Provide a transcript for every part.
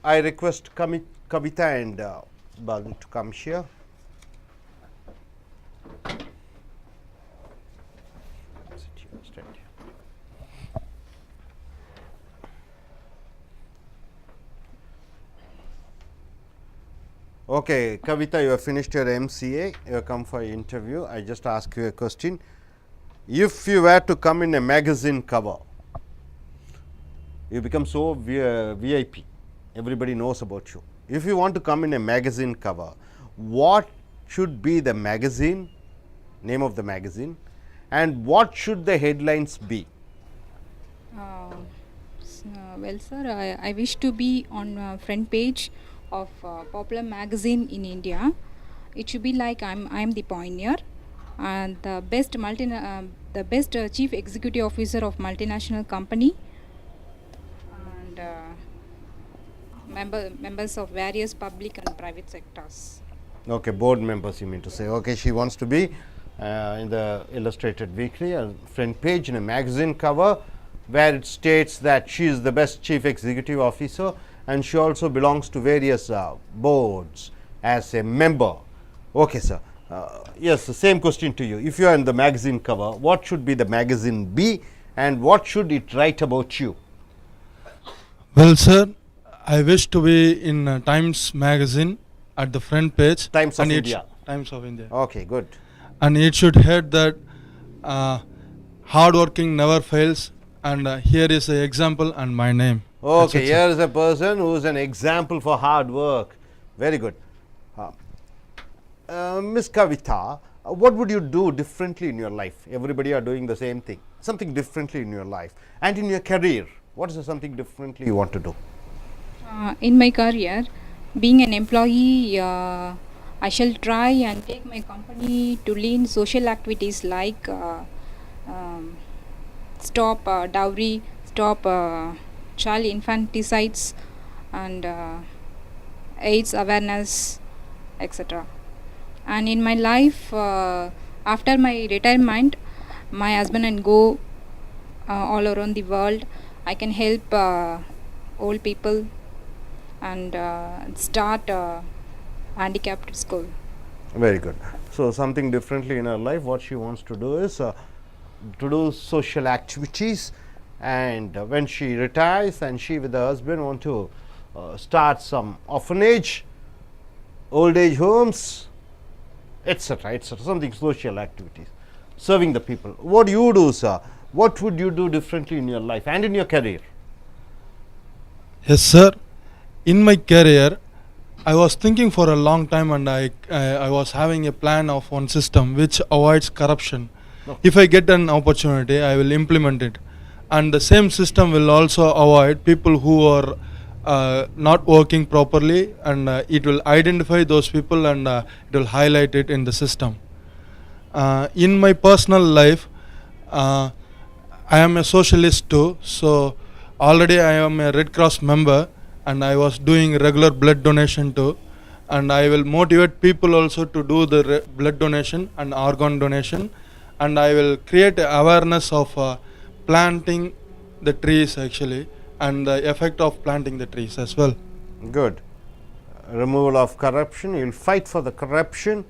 I request Kavita and Bhagan to come here. Sit here, stand here. Okay, Kavita, you have finished your MCA, you have come for an interview. I just ask you a question. If you were to come in a magazine cover, you become so VIP, everybody knows about you. If you want to come in a magazine cover, what should be the magazine, name of the magazine, and what should the headlines be? Well, sir, I wish to be on front page of popular magazine in India. It should be like I'm the pioneer and the best chief executive officer of multinational company and members of various public and private sectors. Okay, board members you mean to say. Okay, she wants to be in the Illustrated Weekly, a front page in a magazine cover where it states that she is the best chief executive officer and she also belongs to various boards as a member. Okay, sir. Yes, the same question to you. If you are in the magazine cover, what should be the magazine be and what should it write about you? Well, sir, I wish to be in Times magazine at the front page. Times of India. Times of India. Okay, good. And it should head that hard working never fails, and here is the example and my name. Okay, here is a person who is an example for hard work. Very good. Miss Kavita, what would you do differently in your life? Everybody are doing the same thing. Something differently in your life and in your career. What is something differently you want to do? In my career, being an employee, I shall try and take my company to lead social activities like stop dowry, stop child infanticides and AIDS awareness, etc. And in my life, after my retirement, my husband and go all around the world. I can help old people and start handicapped school. Very good. So, something differently in her life, what she wants to do is to do social activities, and when she retires and she with her husband want to start some orphanage, old age homes, etc., etc., something social activities, serving the people. What do you do, sir? What would you do differently in your life and in your career? Yes, sir. In my career, I was thinking for a long time, and I was having a plan of one system which avoids corruption. No. If I get an opportunity, I will implement it. And the same system will also avoid people who are not working properly, and it will identify those people and it will highlight it in the system. In my personal life, I am a socialist too, so already I am a Red Cross member and I was doing regular blood donation too, and I will motivate people also to do the blood donation and organ donation, and I will create awareness of planting the trees actually, and the effect of planting the trees as well. Good. Removal of corruption, you will fight for the corruption,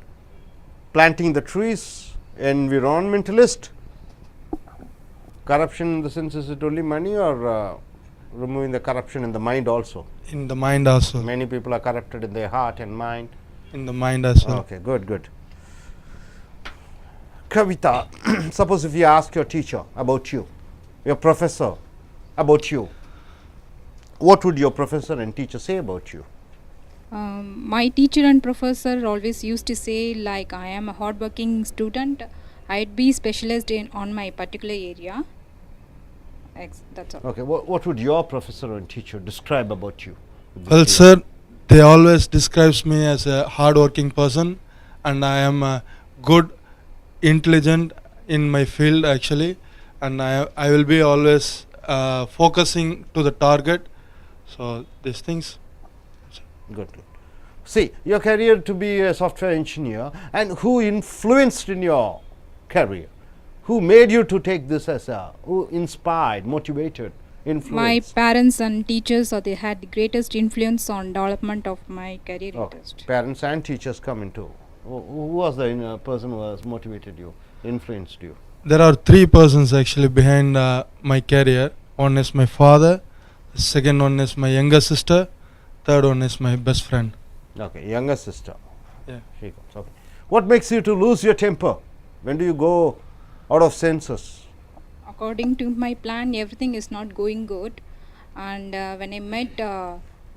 planting the trees, environmentalist. Corruption in the sense, is it only money or removing the corruption in the mind also? In the mind also. Many people are corrupted in their heart and mind. In the mind as well. Okay, good, good. Kavita, suppose if you ask your teacher about you, your professor about you, what would your professor and teacher say about you? My teacher and professor always used to say like I am a hardworking student. I'd be specialized on my particular area. That's all. Okay, what would your professor and teacher describe about you? Well, sir, they always describes me as a hardworking person, and I am good, intelligent in my field actually, and I will be always focusing to the target. So these things. Good. See, your career to be a software engineer, and who influenced in your career? Who made you to take this as who inspired, motivated influence? My parents and teachers had the greatest influence on development of my career Okay. interest. Parents and teachers come into. Who was the person who has motivated you, influenced you? There are three persons actually behind my career. One is my father, the second one is my younger sister, third one is my best friend. Okay, younger sister. Yeah. She comes. Okay. What makes you to lose your temper? When do you go out of senses? According to my plan, everything is not going good, and when I met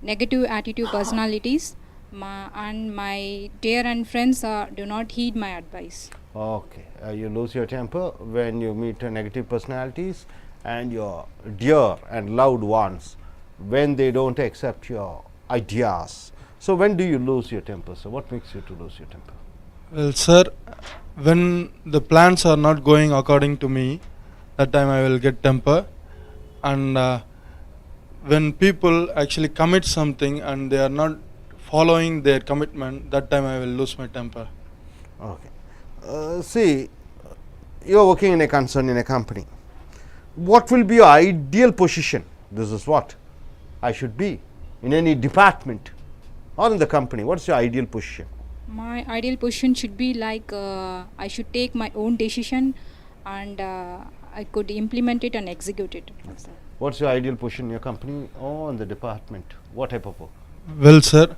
negative attitude personalities, my dear and friends do not heed my advice. Okay, you lose your temper when you meet negative personalities and your dear and loved ones when they don't accept your ideas. So, when do you lose your temper? So, what makes you to lose your temper? Well, sir, when the plans are not going according to me, that time I will get temper. And when people actually commit something and they are not following their commitment, that time I will lose my temper. Okay. See, you are working in a concern, in a company. What will be your ideal position? This is what I should be in any department or in the company. What is your ideal position? My ideal position should be like I should take my own decision, and I could implement it and execute it. What's your ideal position in your company or in the department? What type of work? Well, sir,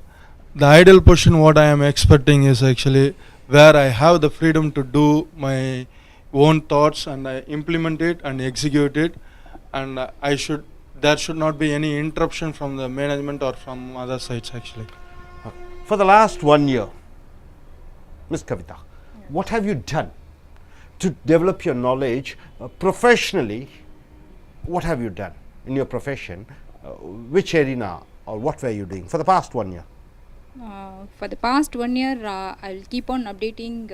the ideal position what I am expecting is actually where I have the freedom to do my own thoughts and I implement it and execute it, and there should not be any interruption from the management or from other sides actually. For the last 1 year, Ms. Kavita, what have you done to develop your knowledge professionally? What have you done in your profession? Which arena or what were you doing for the past 1 year? For the past 1 year, I'll keep on updating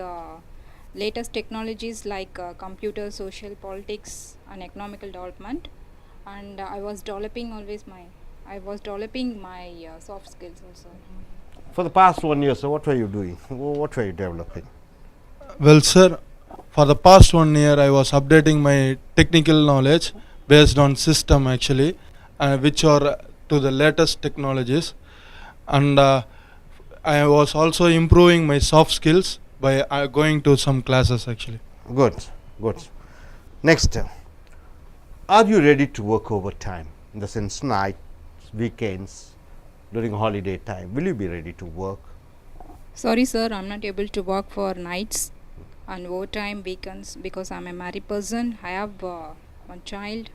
latest technologies like computer, social, politics, and economical development. And I was developing my soft skills also. For the past 1 year, so what were you doing? What were you developing? Well, sir, for the past 1 year I was updating my technical knowledge based on system actually, which are to the latest technologies, and I was also improving my soft skills by going to some classes actually. Good, good. Next, are you ready to work overtime? In the sense, nights, weekends, during holiday time, will you be ready to work? Sorry, sir, I'm not able to work for nights and overtime weekends because I'm a married person. I have one child,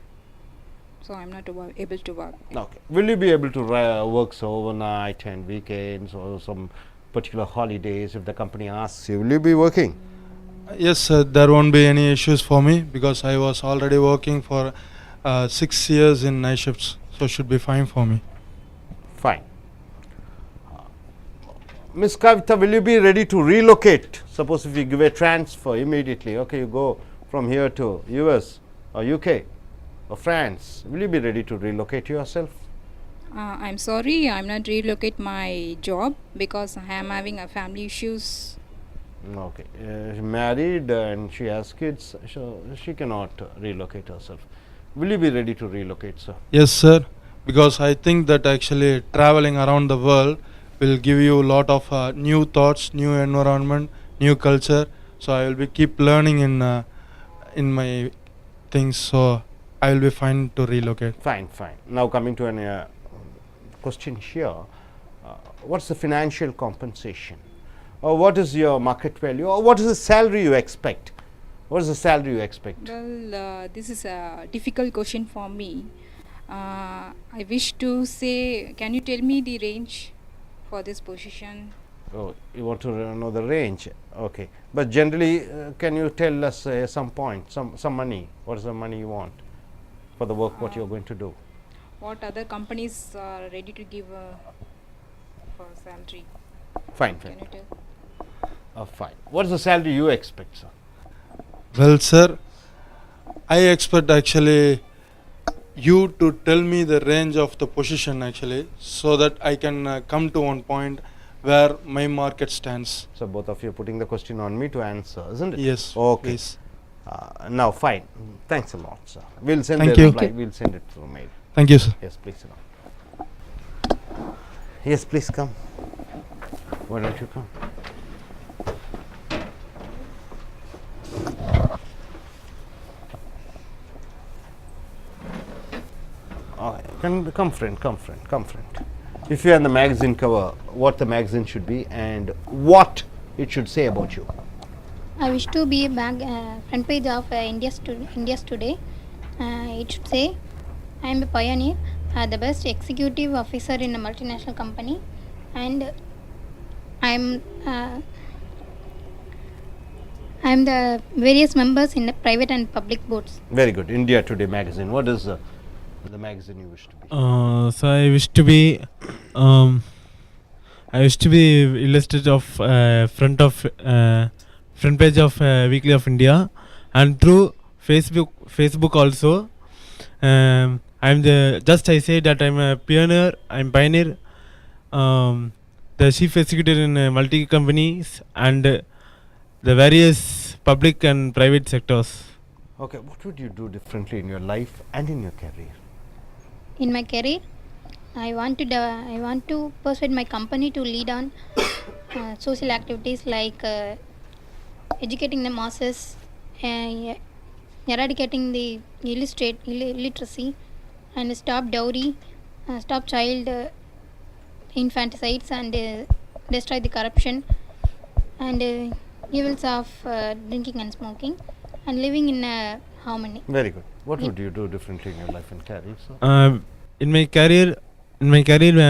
so I'm not able to work. Okay. Will you be able to work so overnight and weekends or some particular holidays if the company asks you? Will you be working? Yes, sir, there won't be any issues for me because I was already working for 6 years in night shifts, so should be fine for me. Fine. Ms. Kavita, will you be ready to relocate? Suppose if you give a transfer immediately, okay, you go from here to US or UK or France, will you be ready to relocate yourself? I'm sorry, I'm not relocate my job because I am having a family issues. Okay. Married and she has kids, so she cannot relocate herself. Will you be ready to relocate, sir? Yes, sir, because I think that actually traveling around the world will give you a lot of new thoughts, new environment, new culture. So I will be keep learning in my things. So I will be fine to relocate. Fine, fine. Now coming to an question here, what's the financial compensation? Or what is your market value? Or what is the salary you expect? What is the salary you expect? Well, this is a difficult question for me. I wish to say, can you tell me the range for this position? Oh, you want to know the range? Okay. But generally, can you tell us some point, some money? What is the money you want for the work what you are going to do? What other companies are ready to give for salary? Fine, Can fine. you tell? Fine. What is the salary you expect, sir? Well, sir, I expect actually you to tell me the range of the position actually, so that I can come to one point where my market stands. So both of you are putting the question on me to answer, isn't it? Yes. Okay. Please. Now, fine. Thanks a lot, sir. We'll send Thank a you. reply. We'll send it through mail. Thank you, sir. Yes, please sit down. Yes, please come. Why don't you come? Come friend, come friend, come friend. If you are on the magazine cover, what the magazine should be and what it should say about you. I wish to be front page of India's Today. It should say, I am a pioneer, the best executive officer in a multinational company, and I am the various members in the private and public boards. Very good. India Today magazine. What is the magazine you wish to be? So I wish to be illustrated of front page of Weekly of India, and through Facebook also. I'm I say that I'm a pioneer. The chief executive in multi companies and the various public and private sectors. Okay, what would you do differently in your life and in your career? In my career, I want to persuade my company to lead on social activities like educating the masses, eradicating the illiteracy, and stop dowry, stop child infanticides, and destroy the corruption and evils of drinking and smoking, and living in harmony. Very good. What would you do differently in your life and career, sir? In my career,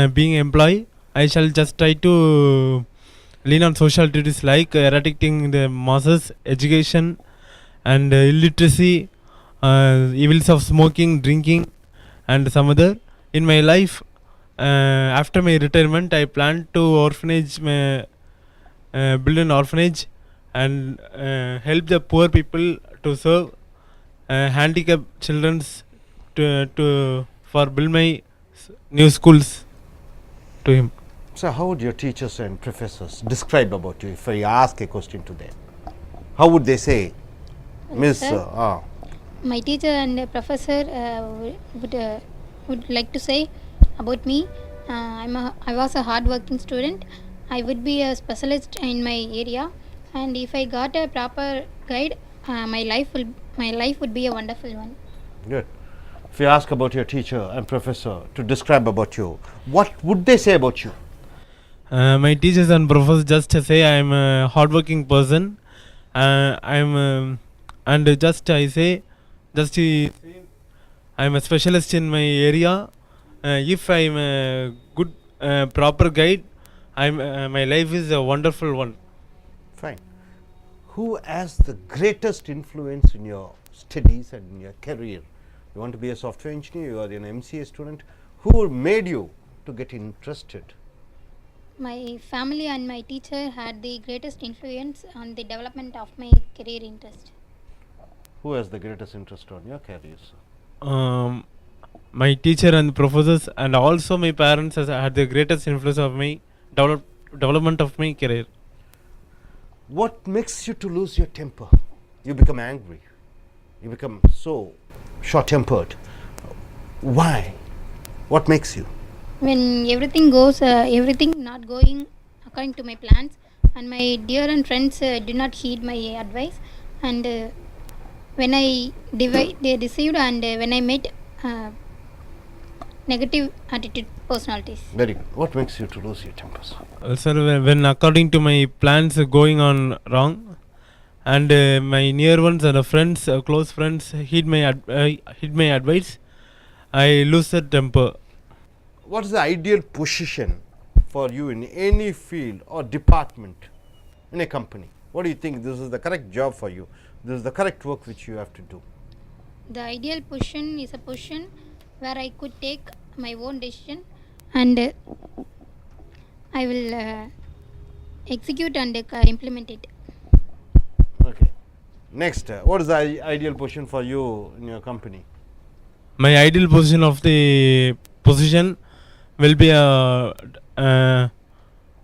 being employee, I shall just try to lean on social activities like eradicating the masses, education, and illiteracy, evils of smoking, drinking, and some other. In my life, after my retirement, I plan to build an orphanage and help the poor people to serve handicapped children for build my new schools to him. So how would your teachers and professors describe about you if I ask a question to them? How would they say, Miss? Sir, my teacher and professor would like to say about me. I was a hard-working student. I would be a specialist in my area, and if I got a proper guide, my life would be a wonderful one. Good. If you ask about your teacher and professor to describe about you, what would they say about you? My teachers and professors just say I am a hardworking person. I am a specialist in my area. If I am a good proper guide, my life is a wonderful one. Fine. Who has the greatest influence in your studies and in your career? You want to be a software engineer, you are an MCA student. Who made you to get interested? My family and my teacher had the greatest influence on the development of my career interest. Who has the greatest interest on your career, sir? My teacher and professors, and also my parents had the greatest influence of my development of my career. What makes you to lose your temper? You become angry. You become so short-tempered. Why? What makes you? When everything not going according to my plans, and my dear and friends do not heed my advice, and when I deceived, and when I met negative attitude personalities. Very good. What makes you to lose your temper, sir? Sir, when according to my plans going on wrong, and my near ones and friends, close friends, heed my advice, I lose the temper. What is the ideal position for you in any field or department in a company? What do you think this is the correct job for you? This is the correct work which you have to do. The ideal position is a position where I could take my own decision, and I will execute and implement it. Okay. Next, what is the ideal position for you in your company? My ideal position of the position will be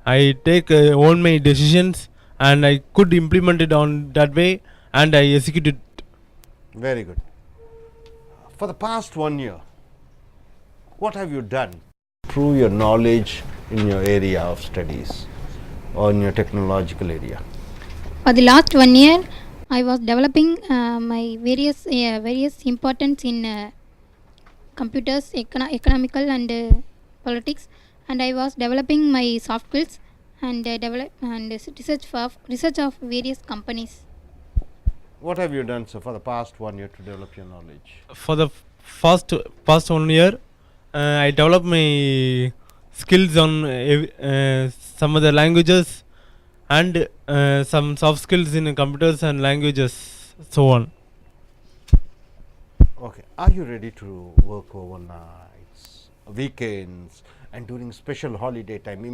I take own my decisions, and I could implement it on that way, and I execute it. Very good. For the past 1 year, What have you done to prove your knowledge in your area of studies or in your technological area? For the last 1 year, I was developing my various importance in computers, economical and politics, and I was developing my soft skills and research of various companies. What have you done so for the past 1 year to develop your knowledge? For the past 1 year, I developed my skills on some of the languages and some soft skills in computers and languages, so on. Okay, are you ready to work overnights, weekends, and during special holiday time?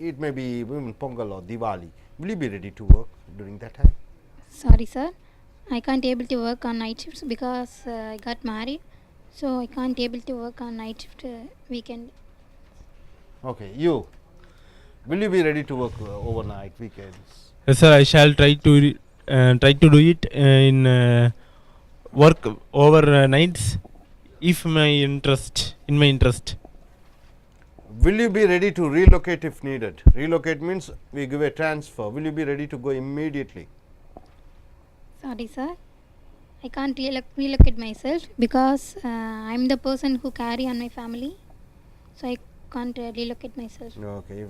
It may be even Pongal or Diwali. Will you be ready to work during that time? Sorry, sir, I can't able to work on night shifts because I got married, so I can't able to work on night shift weekend. Okay, you. Will you be ready to work overnight, weekends? Yes, sir. I shall try to do it in work over nights, if in my interest. Will you be ready to relocate if needed? Relocate means we give a transfer. Will you be ready to go immediately? Sorry, sir, I can't relocate myself because I'm the person who carry on my family, so I can't relocate myself. Okay.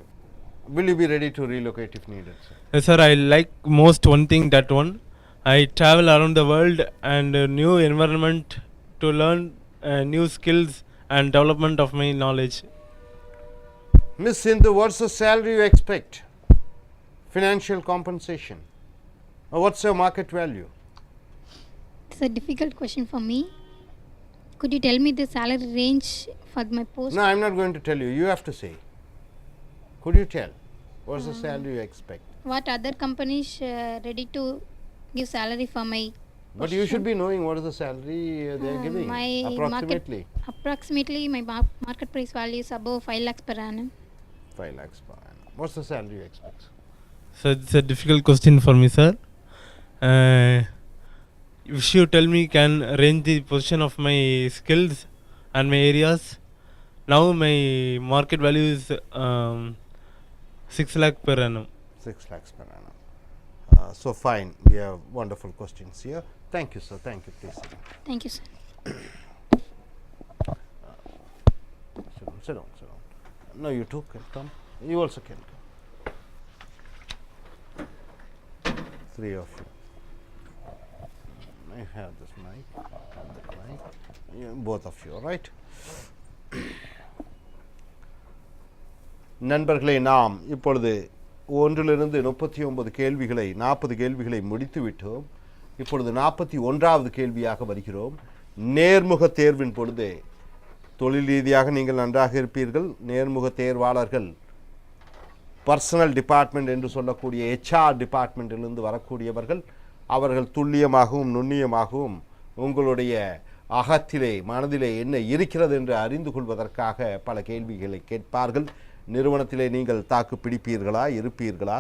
Will you be ready to relocate if needed, sir? Yes, sir. I like most one thing, that one. I travel around the world and new environment to learn new skills and development of my knowledge. Miss Sindhu, what's the salary you expect? Financial compensation? Or what's your market value? It's a difficult question for me. Could you tell me the salary range for my post? No, I'm not going to tell you. You have to say. Could you tell? What's the salary you expect? What other companies ready to give salary for my But you should be knowing what is the salary they are giving. my Approximately. approximately my market price value is above 5 lakhs per annum. 5 lakhs per annum. What's the salary you expect? So it's a difficult question for me, sir. If you tell me, can range the position of my skills and my areas. Now my market value is 6 lakh per annum. 6 lakhs per annum. So fine, we have wonderful questions here. Thank you, sir. Thank you, please. Thank you, sir. Sit down. No, you too can come. You also can come. 3 of you. I have this mic. Have that mic. Yeah, both of you, right? நண்பர்களே, நாம் இப்பொழுது 1லிருந்து 39 கேள்விகளை 40 கேள்விகளை முடித்து விட்டோம். இப்பொழுது 41வது கேள்வியாக வருகிறோம். நேர்முக தேர்வின் பொழுது தொழில் ரீதியாக நீங்கள் நன்றாக இருப்பீர்கள். நேர்முக தேர்வாளர்கள் பர்சனல் டிபார்ட்மெண்ட் என்று சொல்லக்கூடிய HR டிபார்ட்மெண்ட்டிலிருந்து வரக்கூடியவர்கள். அவர்கள் துல்லியமாகவும் நுண்ணியமாகவும் உங்களுடைய அகத்திலே மனதிலே என்ன இருக்கிறது என்று அறிந்து கொள்வதற்காக பல கேள்விகளை கேட்பார்கள். நிறுவனத்திலே நீங்கள் தாக்கு பிடிப்பீர்களா, இருப்பீர்களா,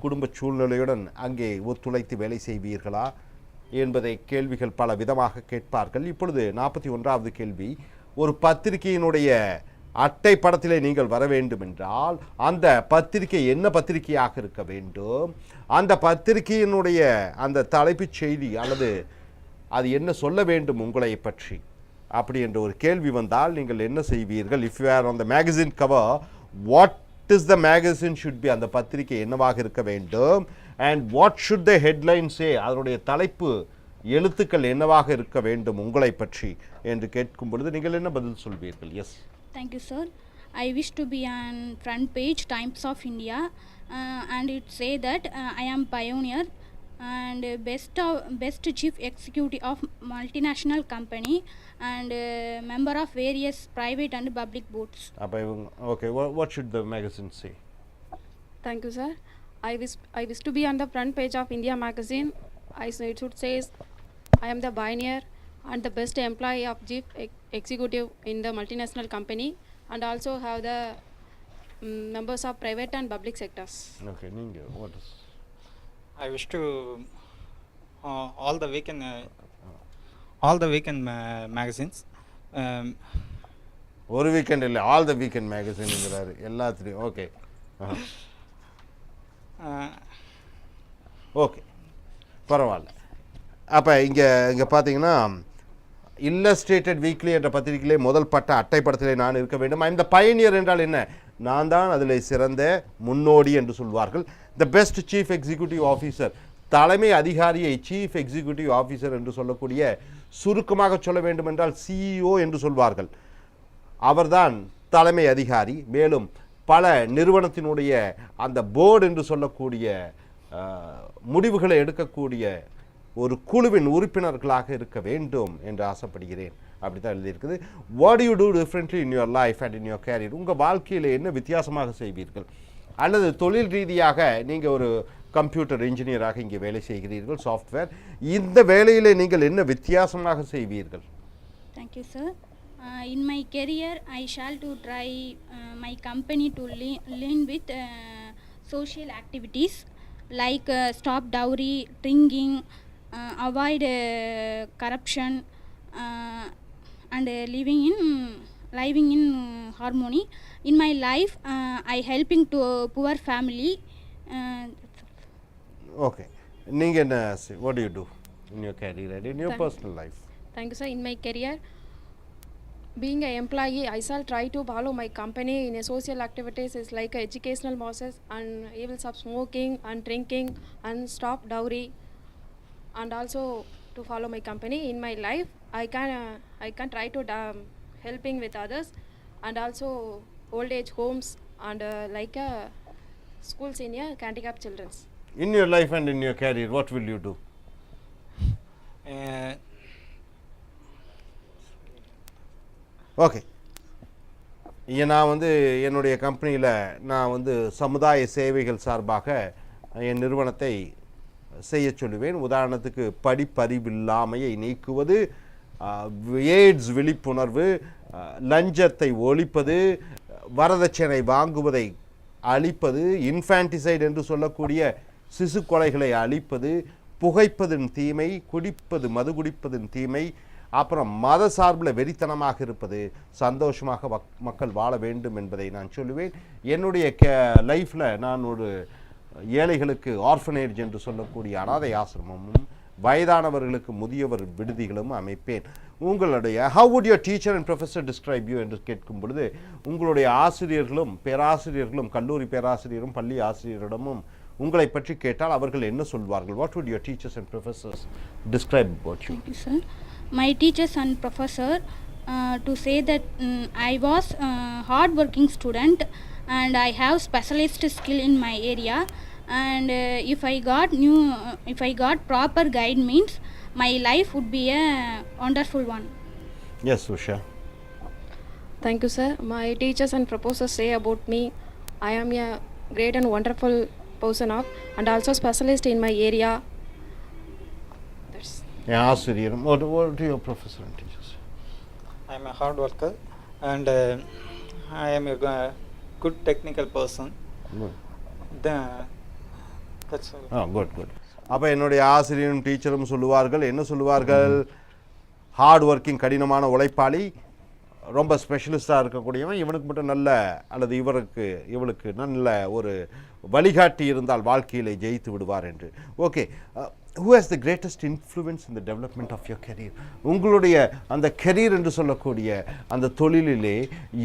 குடும்ப சூழ்நிலையுடன் அங்கே ஒத்துழைத்து வேலை செய்வீர்களா என்பதை கேள்விகள் பல விதமாக கேட்பார்கள். இப்பொழுது 41வது கேள்வி, ஒரு பத்திரிகையினுடைய அட்டை படத்திலே நீங்கள் வர வேண்டும் என்றால் அந்த பத்திரிகை என்ன பத்திரிகையாக இருக்க வேண்டும், அந்த பத்திரிகையினுடைய அந்த தலைப்புச் செய்தி அல்லது அது என்ன சொல்ல வேண்டும் உங்களை பற்றி, அப்படி என்ற ஒரு கேள்வி வந்தால் நீங்கள் என்ன செய்வீர்கள்? If you are on the magazine cover, what is the magazine should be, அந்த பத்திரிகை என்னவாக இருக்க வேண்டும், and what should the headline say, அதனுடைய தலைப்பு எழுத்துக்கள் என்னவாக இருக்க வேண்டும் உங்களை பற்றி என்று கேட்கும் பொழுது நீங்கள் என்ன பதில் சொல்வீர்கள்? S. Thank you, sir. I wish to be on front page Times of India, and it say that I am pioneer and best chief executive of multinational company and member of various private and public boards. Okay, what should the magazine say? Thank you, sir. I wish to be on the front page of India magazine. It should say I am the pioneer and the best employee of chief executive in the multinational company, and also have the members of private and public sectors. Okay, Ninga, what is? I wish to all the weekend magazines ஒரு weekend இல்லை, all the weekend மேகசின்ங்கிறாரு எல்லாத்துலேயும். Okay okay பரவாயில்ல. அப்போ இங்கே பார்த்தீங்கன்னா illustrated weekly என்ற பத்திரிகையிலே முதல் பட்ட அட்டைப்படத்திலே நான் இருக்க வேண்டும். இந்த பயனியர் என்றால் என்ன? நான் தான் அதில் சிறந்த முன்னோடி என்று சொல்வார்கள். The best chief executive officer, தலைமை அதிகாரியை சீஃப் எக்ஸிக்யூட்டிவ் ஆஃபீஸர் என்று சொல்லக்கூடிய, சுருக்கமாக சொல்ல வேண்டும் என்றால் சிஇஓ என்று சொல்வார்கள். அவர்தான் தலைமை அதிகாரி. மேலும் பல நிறுவனத்தினுடைய அந்த போர்டு என்று சொல்லக்கூடிய முடிவுகளை எடுக்கக்கூடிய ஒரு குழுவின் உறுப்பினர்களாக இருக்க வேண்டும் என்று ஆசைப்படுகிறேன். அப்படி தான் எழுதியிருக்குது. What you do differently in your life and in your career? உங்கள் வாழ்க்கையில் என்ன வித்தியாசமாக செய்வீர்கள்? அல்லது தொழில் ரீதியாக நீங்கள் ஒரு கம்ப்யூட்டர் இன்ஜினியராக இங்கே வேலை செய்கிறீர்கள், சாஃப்ட்வேர். இந்த வேலையில் நீங்கள் என்ன வித்தியாசமாக செய்வீர்கள்? Thank you, sir. In my career, I shall to try my company to lean with social activities like stop dowry, drinking, avoid corruption, and living in harmony. In my life, I helping to poor family. Okay. நீங்கள் என்ன, what do you do in your career and in your personal life? Thank you, sir. In my career, being an employee, I shall try to follow my company in a social activities is like a educational process and evils of smoking and drinking and stop dowry, and also to follow my company. In my life, I can try to helping with others, and also old age homes and like schools in a handicapped children's. In your life and in your career, what will you do? Okay. நான் என்னுடைய கம்பெனியில் நான் சமுதாய சேவைகள் சார்பாக என் நிறுவனத்தை செய்ய சொல்லுவேன். உதாரணத்துக்கு படிப்பறிவில்லாமையை நீக்குவது, எய்ட்ஸ் விழிப்புணர்வு, லஞ்சத்தை ஒழிப்பது, வரதட்சணை வாங்குவதை அழிப்பது, இன்ஃபான்டிசைட் என்று சொல்லக்கூடிய சிசு கொலைகளை அழிப்பது, புகைப்பதின் தீமை, மது குடிப்பதின் தீமை, அப்புறம் மத சார்பில் வெறித்தனமாக இருப்பது, சந்தோஷமாக மக்கள் வாழ வேண்டும் என்பதை நான் சொல்லுவேன். என்னுடைய லைஃப்பில் நான் ஒரு ஏழைகளுக்கு ஆர்ஃபனேஜ் என்று சொல்லக்கூடிய அனாதை ஆசிரமமும், வயதானவர்களுக்கு முதியவர் விடுதிகளும் அமைப்பேன். உங்களுடைய how would your teacher and professor describe you என்று கேட்கும் பொழுது, உங்களுடைய ஆசிரியர்களும் பேராசிரியர்களும், கல்லூரி பேராசிரியரும் பள்ளி ஆசிரியரிடமும் உங்களை பற்றி கேட்டால் அவர்கள் என்ன சொல்வார்கள்? What would your teachers and professors describe about you? Thank you, sir. My teachers and professor to say that I was a hard working student and I have specialist skill in my area, and if I got proper guide means my life would be a wonderful one. Yes, Usha. Thank you, sir. My teachers and professors say about me, I am a great and wonderful person and also specialist in my area. ஆசிரியரும். What do your professor and teachers? I am a hard worker and I am a good technical person. Good. That's all. Good. அப்போ என்னுடைய ஆசிரியரும் டீச்சரும் சொல்லுவார்கள், என்ன சொல்லுவார்கள்? Hard working, கடினமான உழைப்பாளி, ரொம்ப ஸ்பெஷலிஸ்டாக இருக்கக்கூடியவன், இவனுக்கு மட்டும் நல்ல அல்லது இவளுக்கு நல்ல ஒரு வழிகாட்டி இருந்தால் வாழ்க்கையில் ஜெயித்து விடுவார் என்று. Okay. who has the greatest influence in the development of your career? உங்களுடைய அந்த கெரியர் என்று சொல்லக்கூடிய அந்த தொழிலிலே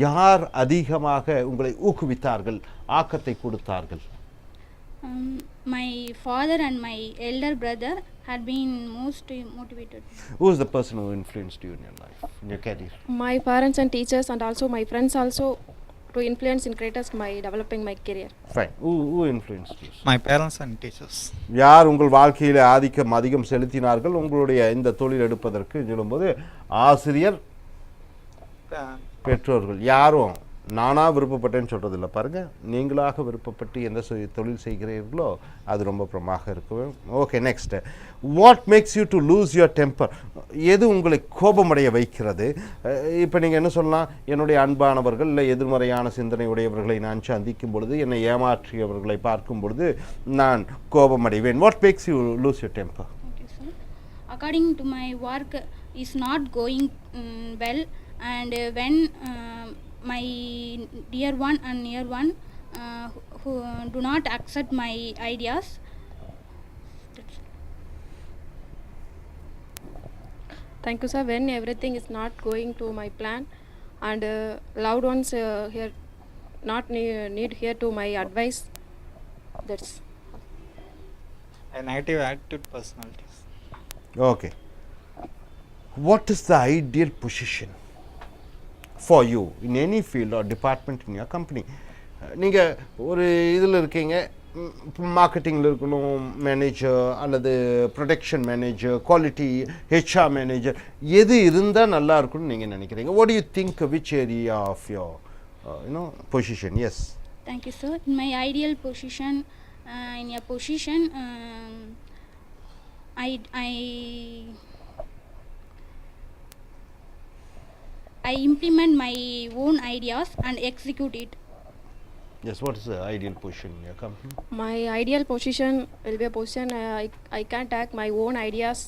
யார் அதிகமாக உங்களை ஊக்குவித்தார்கள், ஆக்கத்தை கொடுத்தார்கள்? My father and my elder brother had been most motivated. Who is the person who influenced you in your life, in your career? My parents and teachers and also my friends also to influence in greatest my developing my career. Fine. Who influenced you? My parents and teachers. யார் உங்கள் வாழ்க்கையில் அதிகம் செலுத்தினார்கள் உங்களுடைய இந்த தொழில் எடுப்பதற்கு சொல்லும்போது? ஆசிரியர், பெற்றோர்கள். யாரும் நானாக விருப்பப்பட்டேன்னு சொல்கிறதில்ல, பாருங்கள், நீங்களாக விருப்பப்பட்டு எந்த தொழில் செய்கிறீர்களோ அது ரொம்ப பிரமாக இருக்கும். Okay, next. What makes you to lose your temper? எது உங்களை கோபமடைய வைக்கிறது? இப்போ நீங்கள் என்ன சொல்லலாம், என்னுடைய அன்பானவர்கள் இல்லை எதிர்மறையான சிந்தனை உடையவர்களை நான் சந்திக்கும் பொழுது, என்னை ஏமாற்றியவர்களை பார்க்கும் பொழுது நான் கோபமடைவேன். What makes you lose your temper? Okay, sir. According to my work is not going well and when my dear one and near one who do not accept my ideas. That's it. Thank you, sir. When everything is not going to my plan, and loved ones here not need hear to my advice. That's A negative attitude personalities. Okay. What is the ideal position for you in any field or department in your company? நீங்கள் ஒரு இதில் இருக்கீங்க, மார்க்கெட்டிங்கில் இருக்கணும் manager அல்லது production manager, quality HR manager, எது இருந்தால் நல்லா இருக்கும்னு நீங்கள் நினைக்கிறீங்க? What do you think which area of your position? Yes. Thank you, sir. In my ideal position, in a position, I implement my own ideas and execute it. Yes, what is the ideal position in your company? my ideal position will be a position I can take my own ideas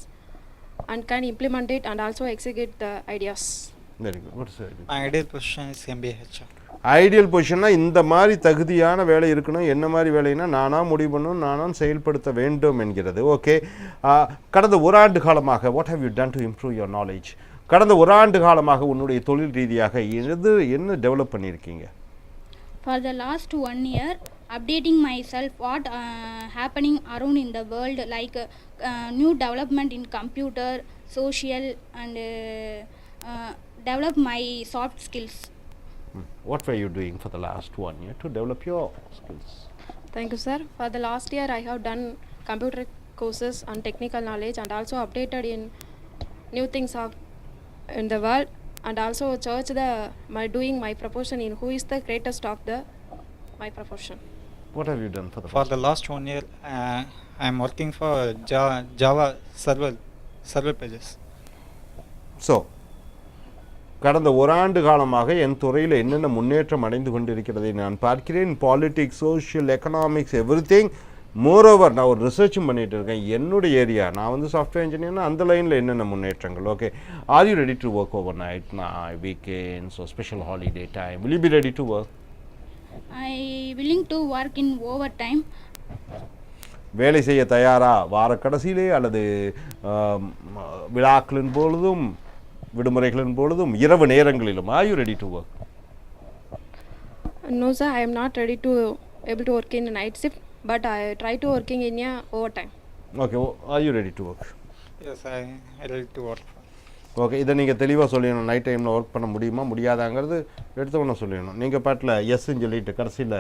and can implement it and also execute the ideas. Very good. What is the ideal? My ideal position is MBHR. Ideal பொசிஷன்னா இந்த மாதிரி தகுதியான வேலை இருக்கணும், என்ன மாதிரி வேலைன்னா நானாக முடிவு பண்ணணும், நானும் செயல்படுத்த வேண்டும் என்கிறது. ஓகே, கடந்த ஒரு ஆண்டு காலமாக what have you done to improve your knowledge? கடந்த ஒரு ஆண்டு காலமாக உன்னுடைய தொழில் ரீதியாக என்ன டெவலப் பண்ணியிருக்கீங்க? For the last 1 year, updating myself what happening around in the world, like new development in computer, social, and develop my soft skills. What were you doing for the last 1 year to develop your skills? Thank you, sir. For the last year, I have done computer courses and technical knowledge, and also updated in new things of in the world, and also search doing my profession in who is the greatest of my profession. What have you done for the For the last 1 year, I am working for Java server pages. So, கடந்த ஒரு ஆண்டு காலமாக என் துறையில் என்னென்ன முன்னேற்றம் அடைந்து கொண்டிருக்கிறதை நான் பார்க்கிறேன். Politics, social, economics, everything. Moreover நான் ஒரு ரிசர்ச்சும் பண்ணிகிட்டு இருக்கேன். என்னுடைய ஏரியா, நான் வந்து சாஃப்ட்வேர் இன்ஜினியர்னா அந்த லைனில் என்னென்ன முன்னேற்றங்கள். Okay, are you ready to work over night, weekends, special holiday time? Will you be ready to work? I willing to work in overtime. வேலை செய்ய தயாரா? வார கடைசியிலே அல்லது விழாக்களின் பொழுதும் விடுமுறைகளின் பொழுதும் இரவு நேரங்களிலும்? Are you ready to work? No, sir, I am not ready to able to work in a night shift, but I try to working in a overtime. Okay, are you ready to work? Yes, I ready to work. Okay, இதை நீங்கள் தெளிவாக சொல்லிடணும். Night டைமில் work பண்ண முடியுமா முடியாதாங்கிறது எடுத்தவொன்னே சொல்லிடணும். நீங்கள் பாட்டில் எஸ்ன்னு சொல்லிட்டு கடைசியில்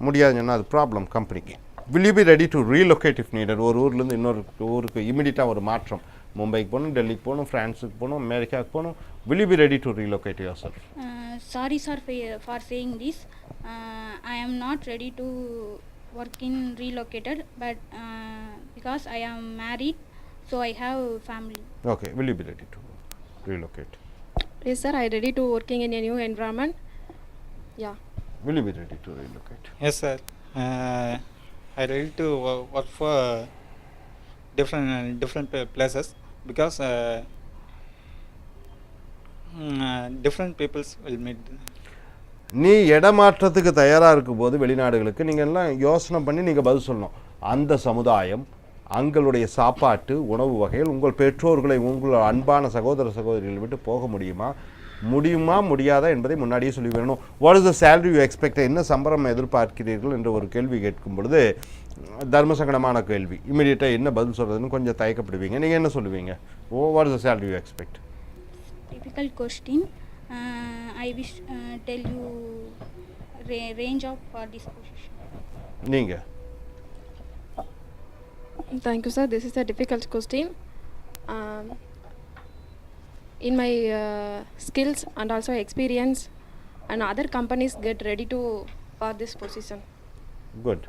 முடியாதுன்னு சொன்னால் அது ப்ராப்ளம் கம்பெனிக்கு. Will you be ready to relocate if needed? ஒரு ஊர்லேருந்து இன்னொரு ஊருக்கு இமீடியட்டாக ஒரு மாற்றம், மும்பைக்கு போகணும், டெல்லிக்கு போகணும், ஃப்ரான்ஸுக்கு போகணும், அமெரிக்காவுக்கு போகணும். Will you be ready to relocate your self? Sorry, sir, for saying this. I am not ready to work in relocated, but because I am married, so I have family. Okay, will you be ready to relocate? Yes, sir, I ready to working in a new environment. Yeah. Will you be ready to relocate? Yes, sir. I ready to work for different places because different peoples will meet. நீ இடமாற்றத்துக்கு தயாராக இருக்கும்போது வெளிநாடுகளுக்கு நீங்கள் எல்லாம் யோசனை பண்ணி நீங்கள் பதில் சொல்லணும். அந்த சமுதாயம், அங்களுடைய சாப்பாட்டு உணவு வகைகள், உங்கள் பெற்றோர்களை, உங்கள் அன்பான சகோதர சகோதரிகளை விட்டு போக முடியுமா முடியாதா என்பதை முன்னாடியே சொல்லி வேணும். What is the salary you expect? என்ன சம்பளம் எதிர்பார்க்கிறீர்கள் என்ற ஒரு கேள்வி கேட்கும் பொழுது தர்மசங்கடமான கேள்வி. இமீடியட்டாக என்ன பதில் சொல்கிறதுன்னு கொஞ்சம் தயக்கப்படுவீங்க. நீங்கள் என்ன சொல்லுவீங்க? What is the salary you expect? Difficult question. I wish tell you range of for this position. நீங்கள்? Thank you, sir. This is a difficult question. In my skills and also experience, and other companies get ready to for this position. Good.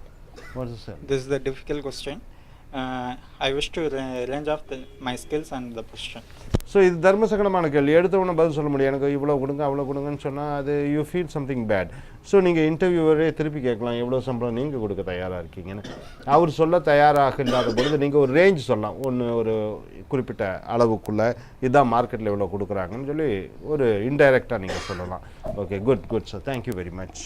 What is the salary? This is the difficult question. I wish to range of my skills and the position. So இது தர்மசங்கடமான கேள்வி. எடுத்தவொன்னே பதில் சொல்ல முடியும். எனக்கு இவ்வளோ கொடுங்க அவ்வளோ கொடுங்கன்னு சொன்னால் அது you feel something bad. So நீங்கள் இன்டர்வியூவரே திருப்பி கேட்கலாம் எவ்வளோ சம்பளம் நீங்கள் கொடுக்க தயாராக இருக்கீங்கன்னு. அவர் சொல்ல தயாராக இல்லாத பொழுது நீங்கள் ஒரு ரேஞ்ச் சொல்லலாம். ஒரு குறிப்பிட்ட அளவுக்குள்ளே இதுதான் மார்க்கெட்டில் எவ்வளோ கொடுக்குறாங்கன்னு சொல்லி ஒரு இன்டைரக்டாக நீங்கள் சொல்லலாம். Okay, good sir, thank you very much.